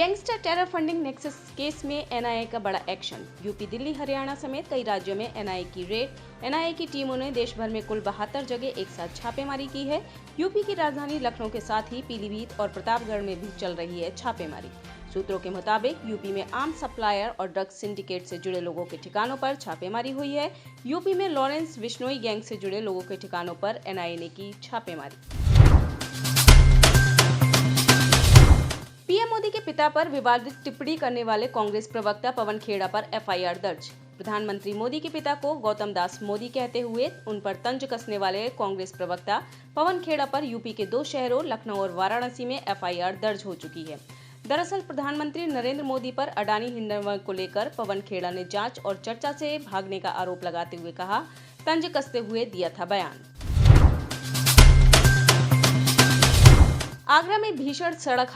Gangster terror funding nexus case में NIA का बड़ा एक्शन। यूपी, दिल्ली, हरियाणा समेत कई राज्यों में एनआईए की रेड। एनआईए की टीमों ने देश भर में कुल 72 जगह एक साथ छापेमारी की है। यूपी की राजधानी लखनऊ के साथ ही पीलीभीत और प्रतापगढ़ में भी चल रही है छापेमारी। सूत्रों के मुताबिक यूपी में आर्म्स सप्लायर और ड्रग्स सिंडिकेट से जुड़े लोगों के ठिकानों पर छापेमारी हुई है। यूपी में लॉरेंस बिश्नोई गैंग से जुड़े लोगों के ठिकानों पर एनआईए ने की छापेमारी। पीएम मोदी के पिता पर विवादित टिप्पणी करने वाले कांग्रेस प्रवक्ता पवन खेड़ा पर एफआईआर दर्ज। प्रधानमंत्री मोदी के पिता को गौतम दास मोदी कहते हुए उन पर तंज कसने वाले कांग्रेस प्रवक्ता पवन खेड़ा पर यूपी के 2 शहरों लखनऊ और वाराणसी में एफआईआर दर्ज हो चुकी है। दरअसल प्रधानमंत्री नरेंद्र मोदी पर अडानी हिंडनबर्ग को लेकर पवन खेड़ा ने जांच और चर्चा से भागने का आरोप लगाते हुए कहा, तंज कसते हुए दिया था बयान। आगरा में भीषण सड़क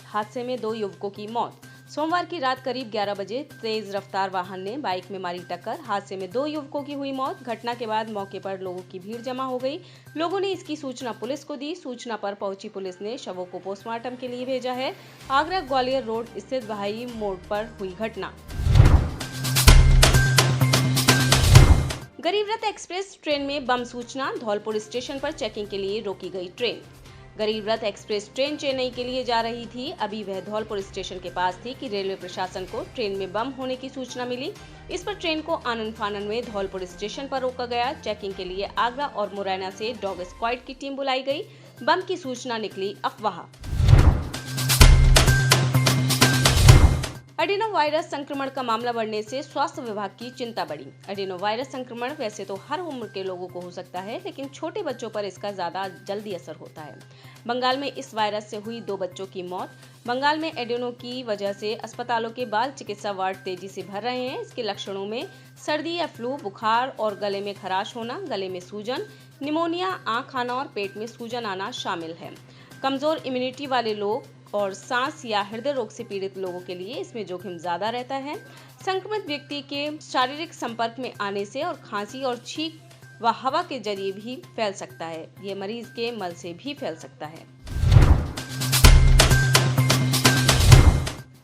हादसे में 2 युवकों की मौत। सोमवार की रात करीब 11 बजे तेज रफ्तार वाहन ने बाइक में मारी टक्कर। हादसे में 2 युवकों की हुई मौत। घटना के बाद मौके पर लोगों की भीड़ जमा हो गई। लोगों ने इसकी सूचना पुलिस को दी। सूचना पर पहुंची पुलिस ने शवों को पोस्टमार्टम के लिए भेजा है। आगरा ग्वालियर रोड स्थित भाई मोड़ पर हुई घटना। गरीब रथ एक्सप्रेस ट्रेन में बम सूचना। धौलपुर स्टेशन पर चेकिंग के लिए रोकी गई ट्रेन। गरीब रथ एक्सप्रेस ट्रेन चेन्नई के लिए जा रही थी। अभी वह धौलपुर स्टेशन के पास थी कि रेलवे प्रशासन को ट्रेन में बम होने की सूचना मिली। इस पर ट्रेन को आनन फानन में धौलपुर स्टेशन पर रोका गया। चेकिंग के लिए आगरा और मुरैना से डॉग स्क्वाड की टीम बुलाई गई। बम की सूचना निकली अफवाह। एडिनो वायरस संक्रमण का मामला बढ़ने से स्वास्थ्य विभाग की चिंता बढ़ी। एडिनो वायरस संक्रमण वैसे तो हर उम्र के लोगों को हो सकता है, लेकिन छोटे बच्चों पर इसका ज्यादा जल्दी असर होता है। बंगाल में इस वायरस से हुई 2 बच्चों की मौत। बंगाल में एडिनो की वजह से अस्पतालों के बाल चिकित्सा वार्ड तेजी से भर रहे हैं। इसके लक्षणों में सर्दी या फ्लू, बुखार और गले में खराश होना, गले में सूजन, निमोनिया, आंख आना और पेट में सूजन आना शामिल है। कमजोर इम्यूनिटी वाले लोग और सांस या हृदय रोग से पीड़ित लोगों के लिए इसमें जोखिम ज्यादा रहता है। संक्रमित व्यक्ति के शारीरिक संपर्क में आने से और खांसी और छींक व हवा के जरिए भी फैल सकता है। ये मरीज के मल से भी फैल सकता है।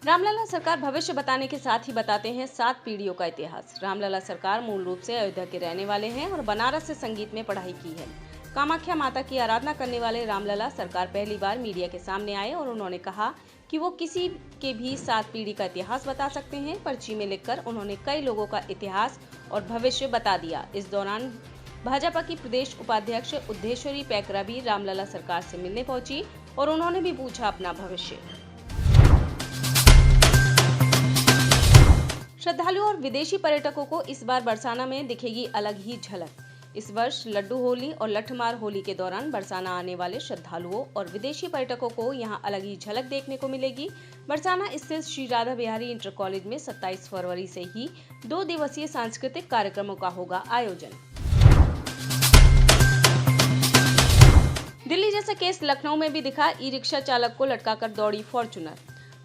रामलला सरकार भविष्य बताने के साथ ही बताते हैं 7 पीढ़ियों का इतिहास। रामलला सरकार मूल रूप से अयोध्या के रहने वाले हैं और बनारस से संगीत में पढ़ाई की है। कामाख्या माता की आराधना करने वाले रामलला सरकार पहली बार मीडिया के सामने आए और उन्होंने कहा कि वो किसी के भी 7 पीढ़ी का इतिहास बता सकते हैं। पर्ची में लिखकर उन्होंने कई लोगों का इतिहास और भविष्य बता दिया। इस दौरान भाजपा की प्रदेश उपाध्यक्ष उद्धेश्वरी पैकरा भी रामलला सरकार से मिलने पहुंची और उन्होंने भी पूछा अपना भविष्य। श्रद्धालुओं और विदेशी पर्यटकों को इस बार बरसाना में दिखेगी अलग ही झलक। इस वर्ष लड्डू होली और लठमार होली के दौरान बरसाना आने वाले श्रद्धालुओं और विदेशी पर्यटकों को यहां अलग ही झलक देखने को मिलेगी। बरसाना स्थित श्री राधा बिहारी इंटर कॉलेज में 27 फरवरी से ही 2 दिवसीय सांस्कृतिक कार्यक्रमों का होगा आयोजन। दिल्ली जैसा केस लखनऊ में भी दिखा। ई रिक्शा चालक को लटकाकर दौड़ी फॉर्च्यूनर।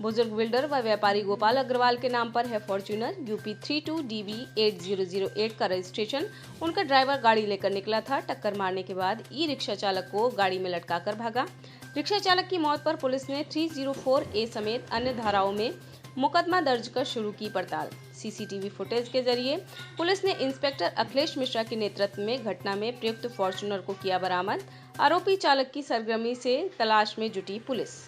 बुजुर्ग बिल्डर व व्यापारी गोपाल अग्रवाल के नाम पर है फॉर्च्यूनर। यूपी 32DB 8008 का रजिस्ट्रेशन। उनका ड्राइवर गाड़ी लेकर निकला था। टक्कर मारने के बाद ई रिक्शा चालक को गाड़ी में लटकाकर भागा। रिक्शा चालक की मौत पर पुलिस ने 304A समेत अन्य धाराओं में मुकदमा दर्ज कर शुरू की पड़ताल। सीसीटीवी फुटेज के जरिए पुलिस ने इंस्पेक्टर अखिलेश मिश्रा के नेतृत्व में घटना में प्रयुक्त फॉर्च्यूनर को किया बरामद। आरोपी चालक की सरगर्मी से तलाश में जुटी पुलिस।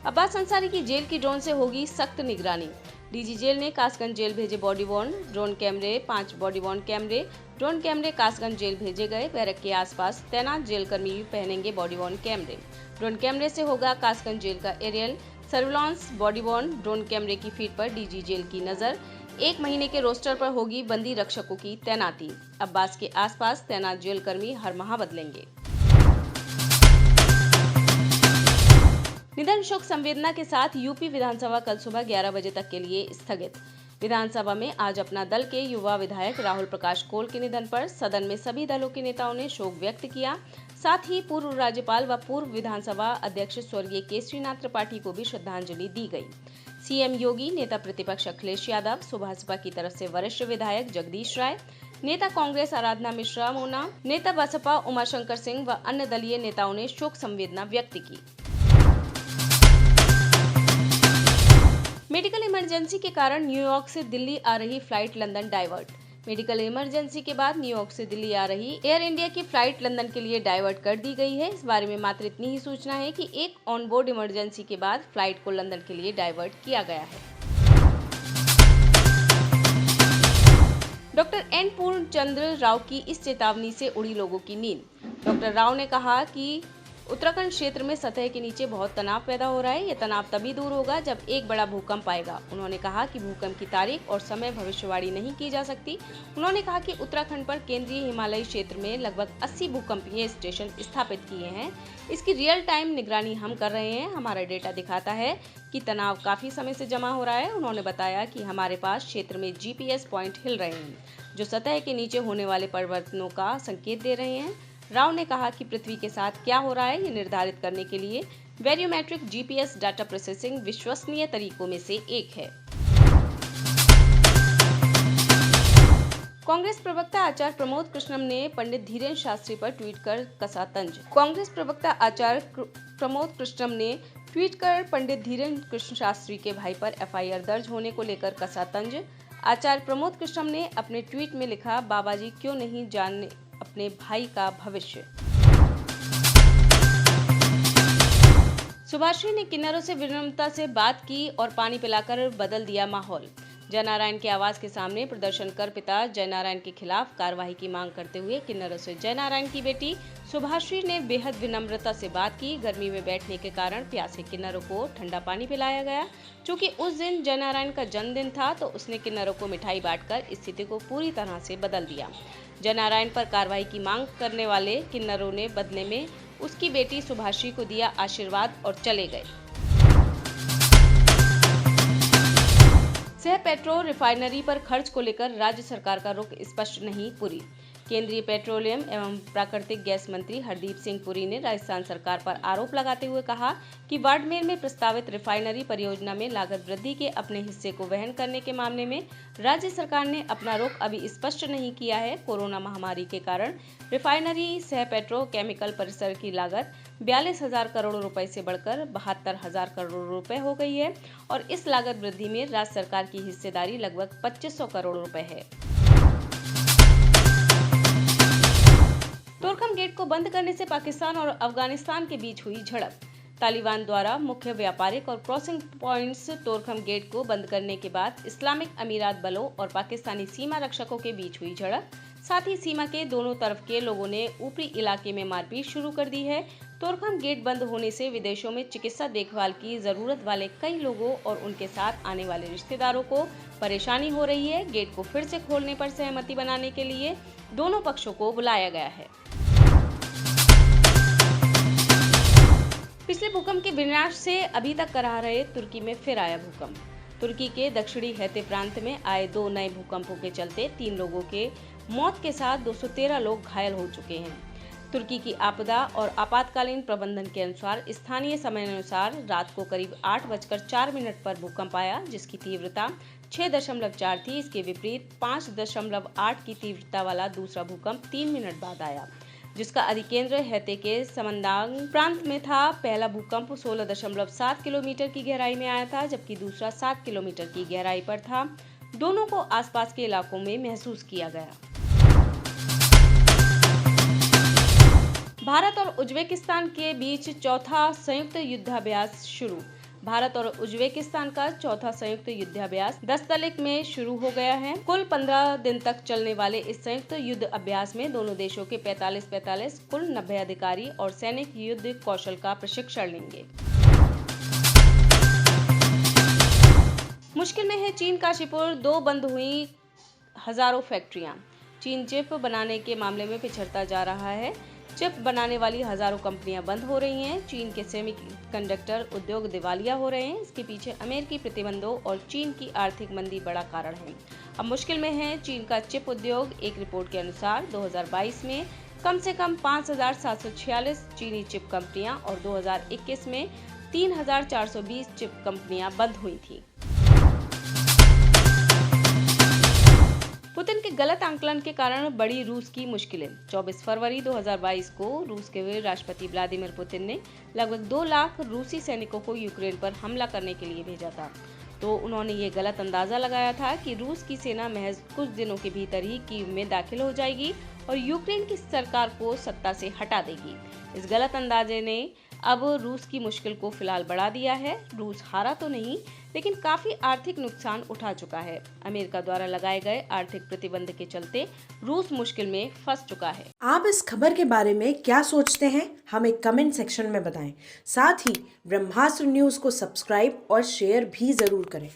अब्बास अंसारी की जेल की ड्रोन से होगी सख्त निगरानी। डीजी जेल ने कासगंज जेल भेजे बॉडी वॉर्न ड्रोन कैमरे। 5 बॉडी वॉर्न कैमरे ड्रोन कैमरे कासगंज जेल भेजे गए। बैरक के आसपास तैनात जेलकर्मी भी पहनेंगे बॉडी वॉर्न कैमरे। ड्रोन कैमरे से होगा कासगंज जेल का aerial surveillance. Body worn drone कैमरे की फीड पर डीजी जेल की नजर। 1 महीने के रोस्टर पर होगी बंदी रक्षकों की तैनाती। अब्बास के आसपास तैनात जेलकर्मी हर माह बदलेंगे। निधन शोक संवेदना के साथ यूपी विधानसभा कल सुबह 11 बजे तक के लिए स्थगित। विधानसभा में आज अपना दल के युवा विधायक राहुल प्रकाश कोल के निधन पर सदन में सभी दलों के नेताओं ने शोक व्यक्त किया। साथ ही पूर्व राज्यपाल व पूर्व विधानसभा अध्यक्ष स्वर्गीय केसरीनाथ त्रिपाठी को भी श्रद्धांजलि दी गई। सीएम योगी, नेता प्रतिपक्ष अखिलेश यादव, सुभाषपा की तरफ से वरिष्ठ विधायक जगदीश राय, नेता कांग्रेस आराधना मिश्रा मोना, नेता बसपा उमाशंकर सिंह व अन्य दलीय नेताओं ने शोक संवेदना व्यक्त की। मेडिकल इमरजेंसी के कारण न्यूयॉर्क से दिल्ली आ रही flight London divert. Medical emergency के बाद न्यूयॉर्क से दिल्ली आ रही एयर इंडिया की फ्लाइट लंदन के लिए डाइवर्ट कर दी गई है। इस बारे में मात्र इतनी ही सूचना है कि एक ऑनबोर्ड इमरजेंसी के बाद फ्लाइट को लंदन के लिए डाइवर्ट किया गया है। डॉक्टर एन पूर्णचंद्र राव की इस चेतावनी से उड़ी लोगों की नींद। डॉक्टर राव ने कहा कि उत्तराखंड क्षेत्र में सतह के नीचे बहुत तनाव पैदा हो रहा है। यह तनाव तभी दूर होगा जब एक बड़ा भूकंप आएगा। उन्होंने कहा कि भूकंप की तारीख और समय भविष्यवाणी नहीं की जा सकती। उन्होंने कहा कि उत्तराखंड पर केंद्रीय हिमालयी क्षेत्र में लगभग 80 भूकंपीय स्टेशन स्थापित किए हैं। इसकी रियल टाइम निगरानी हम कर रहे हैं। हमारा डेटा दिखाता है कि तनाव काफी समय से जमा हो रहा है। उन्होंने बताया कि हमारे पास क्षेत्र में GPS पॉइंट हिल रहे हैं, जो सतह के नीचे होने वाले परिवर्तनों का संकेत दे रहे हैं। राव ने कहा कि पृथ्वी के साथ क्या हो रहा है, ये निर्धारित करने के लिए बैरियोमेट्रिक GPS डाटा प्रोसेसिंग विश्वसनीय तरीकों में से एक है। कांग्रेस प्रवक्ता आचार्य प्रमोद कृष्णम ने पंडित धीरेन्द्र शास्त्री पर ट्वीट कर कसा तंज। कांग्रेस प्रवक्ता आचार्य प्रमोद कृष्णम ने ट्वीट कर पंडित धीरेन्द्र कृष्ण शास्त्री के भाई पर FIR दर्ज होने को लेकर कसा तंज। आचार्य प्रमोद कृष्णम ने अपने ट्वीट में लिखा, बाबा जी क्यों नहीं जाने अपने भाई का भविष्य। सुभाश्री ने किन्नरों से विनम्रता से बात की और पानी पिलाकर बदल दिया माहौल। जयनारायण के आवास के सामने प्रदर्शन कर पिता जयनारायण के खिलाफ कार्रवाई की मांग करते हुए किन्नरों से जयनारायण की बेटी सुभाश्री ने बेहद विनम्रता से बात की। गर्मी में बैठने के कारण प्यासे किन्नरों को ठंडा पानी पिलाया गया। चूंकि उस दिन जयनारायण का जन्मदिन था तो उसने किन्नरों को मिठाई बांटकर स्थिति को पूरी तरह से बदल दिया। जयनारायण पर कार्रवाई की मांग करने वाले किन्नरों ने बदले में उसकी बेटी सुभाश्री को दिया आशीर्वाद और चले गए। सह पेट्रोल रिफाइनरी पर खर्च को लेकर राज्य सरकार का रुख स्पष्ट नहीं, पुरी। केंद्रीय पेट्रोलियम एवं प्राकृतिक गैस मंत्री हरदीप सिंह पुरी ने राजस्थान सरकार पर आरोप लगाते हुए कहा कि बाड़मेर में प्रस्तावित रिफाइनरी परियोजना में लागत वृद्धि के अपने हिस्से को वहन करने के मामले में राज्य सरकार ने अपना रुख अभी स्पष्ट नहीं किया है। कोरोना महामारी के कारण रिफाइनरी सह पेट्रो केमिकल परिसर की लागत 42,000 करोड़ रुपए से बढ़कर 72,000 करोड़ रुपए हो गई है और इस लागत वृद्धि में राज्य सरकार की हिस्सेदारी लगभग 2500 करोड़ रुपए है। तोरखम गेट को बंद करने से पाकिस्तान और अफगानिस्तान के बीच हुई झड़प। तालिबान द्वारा मुख्य व्यापारिक और क्रॉसिंग पॉइंट्स तोरखम गेट को बंद करने के बाद इस्लामिक अमीरात बलों और पाकिस्तानी सीमा रक्षकों के बीच हुई झड़प। साथ ही सीमा के दोनों तरफ के लोगों ने ऊपरी इलाके में मारपीट शुरू कर दी है। तोरखम गेट बंद होने से विदेशों में चिकित्सा देखभाल की जरूरत वाले कई लोगों और उनके साथ आने वाले रिश्तेदारों को परेशानी हो रही है। गेट को फिर से खोलने पर सहमति बनाने के लिए दोनों पक्षों को बुलाया गया है। पिछले भूकंप के विनाश से अभी तक कराह रहे तुर्की में फिर आया भूकंप। तुर्की के दक्षिणी हैते प्रांत में आए 2 नए भूकंपों के चलते 3 लोगों के मौत के साथ 213 लोग घायल हो चुके हैं। तुर्की की आपदा और आपातकालीन प्रबंधन के अनुसार स्थानीय समय अनुसार रात को करीब 8:04 पर भूकंप आया, जिसकी तीव्रता 6.4 थी। इसके विपरीत 5.8 की तीव्रता वाला दूसरा भूकंप 3 मिनट बाद आया, जिसका अधिकेंद्र हैते के समंदांग प्रांत में था। पहला भूकंप 16.7 किलोमीटर की गहराई में आया था, जबकि दूसरा 7 किलोमीटर की गहराई पर था। दोनों को आसपास के इलाकों में महसूस किया गया। भारत और उज्बेकिस्तान के बीच चौथा संयुक्त युद्धाभ्यास शुरू। भारत और उज्बेकिस्तान का चौथा संयुक्त युद्धाभ्यास दस्तलिक में शुरू हो गया है। कुल 15 दिन तक चलने वाले इस संयुक्त युद्ध अभ्यास में दोनों देशों के 45 कुल 90 अधिकारी और सैनिक युद्ध कौशल का प्रशिक्षण लेंगे। मुश्किल में है चीन काशीपुर, 2 बंद हुई हजारों फैक्ट्रियां। चीन चिप बनाने के मामले में पिछड़ता जा रहा है। चिप बनाने वाली हजारों कंपनियां बंद हो रही हैं। चीन के सेमीकंडक्टर उद्योग दिवालिया हो रहे हैं। इसके पीछे अमेरिकी प्रतिबंधों और चीन की आर्थिक मंदी बड़ा कारण है। अब मुश्किल में है चीन का चिप उद्योग। एक रिपोर्ट के अनुसार 2022 में कम से कम 5,746 चीनी चिप कंपनियां और 2021 में 3,420 चिप कंपनियां बंद हुई थी। पुतिन के गलत आंकलन के कारण बढ़ी रूस की मुश्किलें। 24 फरवरी 2022 को रूस के राष्ट्रपति व्लादिमीर पुतिन ने लगभग 2 लाख रूसी सैनिकों को यूक्रेन पर हमला करने के लिए भेजा था। तो उन्होंने ये गलत अंदाजा लगाया था कि रूस की सेना महज कुछ दिनों के भीतर ही कीव में दाखिल हो जाएगी और यूक्रेन की सरकार को सत्ता से हटा देगी। इस गलत अंदाजे ने अब रूस की मुश्किल को फिलहाल बढ़ा दिया है। रूस हारा तो नहीं, लेकिन काफी आर्थिक नुकसान उठा चुका है। अमेरिका द्वारा लगाए गए आर्थिक प्रतिबंध के चलते रूस मुश्किल में फंस चुका है। आप इस खबर के बारे में क्या सोचते हैं, हमें कमेंट सेक्शन में बताएं। साथ ही ब्रह्मास्त्र न्यूज को सब्सक्राइब और शेयर भी जरूर करें।